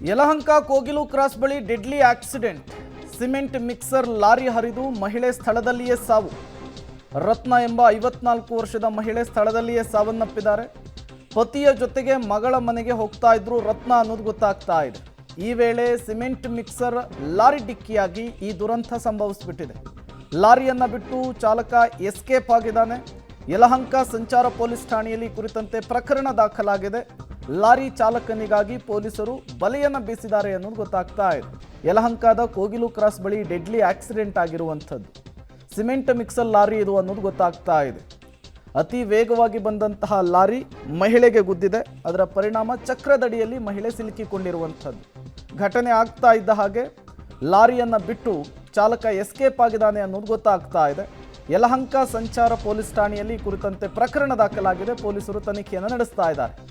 Yelahanka Kogilu cross ಬಳಿ deadly accident. Cement mixer lorry ಹರಿದು ಮಹಿಳೆ ಸ್ಥಳದಲ್ಲಿಯೇ ಸಾವು. ರತ್ನ ಎಂಬ 54 ವರ್ಷದ ಮಹಿಳೆ ಸ್ಥಳದಲ್ಲಿಯೇ ಸಾವನ್ನಪ್ಪಿದ್ದಾರೆ. ಪತಿಯ ಜೊತೆಗೆ ಮಗಳ ಮನೆಗೆ ಹೋಗ್ತಾ ಇದ್ರು ರತ್ನ ಅನ್ನೋದು ಗೊತ್ತಾಗ್ತಾ ಇದೆ. ಈ ವೇಳೆ ಸಿಮೆಂಟ್ ಮಿಕ್ಸರ್ ಲಾರಿ ಡಿಕ್ಕಿಯಾಗಿ ಈ ದುರಂತ ಸಂಭವಿಸಿಬಿಟ್ಟಿದೆ. ಲಾರಿಯನ್ನು ಬಿಟ್ಟು ಚಾಲಕ ಎಸ್ಕೇಪ್ ಆಗಿದ್ದಾನೆ. ಯಲಹಂಕ ಸಂಚಾರ ಪೊಲೀಸ್ ಠಾಣೆಯಲ್ಲಿ ಕುರಿತಂತೆ ಪ್ರಕರಣ ದಾಖಲಾಗಿದೆ. ಲಾರಿ ಚಾಲಕನಿಗಾಗಿ ಪೊಲೀಸರು ಬಲೆಯನ್ನು ಬೀಸಿದ್ದಾರೆ ಅನ್ನೋದು ಗೊತ್ತಾಗ್ತಾ ಇದೆ. ಯಲಹಂಕದ ಕೋಗಿಲು ಕ್ರಾಸ್ ಬಳಿ ಡೆಡ್ಲಿ ಆಕ್ಸಿಡೆಂಟ್ ಆಗಿರುವಂಥದ್ದು. ಸಿಮೆಂಟ್ ಮಿಕ್ಸರ್ ಲಾರಿ ಇದು ಅನ್ನೋದು ಗೊತ್ತಾಗ್ತಾ ಇದೆ. ಅತಿ ವೇಗವಾಗಿ ಬಂದಂತಹ ಲಾರಿ ಮಹಿಳೆಗೆ ಗುದ್ದಿದೆ. ಅದರ ಪರಿಣಾಮ ಚಕ್ರದಡಿಯಲ್ಲಿ ಮಹಿಳೆ ಸಿಲುಕಿಕೊಂಡಿರುವಂಥದ್ದು. ಘಟನೆ ಆಗ್ತಾ ಇದ್ದ ಹಾಗೆ ಲಾರಿಯನ್ನು ಬಿಟ್ಟು ಚಾಲಕ ಎಸ್ಕೇಪ್ ಆಗಿದ್ದಾನೆ ಅನ್ನೋದು ಗೊತ್ತಾಗ್ತಾ ಇದೆ. ಯಲಹಂಕ ಸಂಚಾರ ಪೊಲೀಸ್ ಠಾಣೆಯಲ್ಲಿ ಕುರಿತಂತೆ ಪ್ರಕರಣ ದಾಖಲಾಗಿದೆ. ಪೊಲೀಸರು ತನಿಖೆಯನ್ನು ನಡೆಸ್ತಾ ಇದ್ದಾರೆ.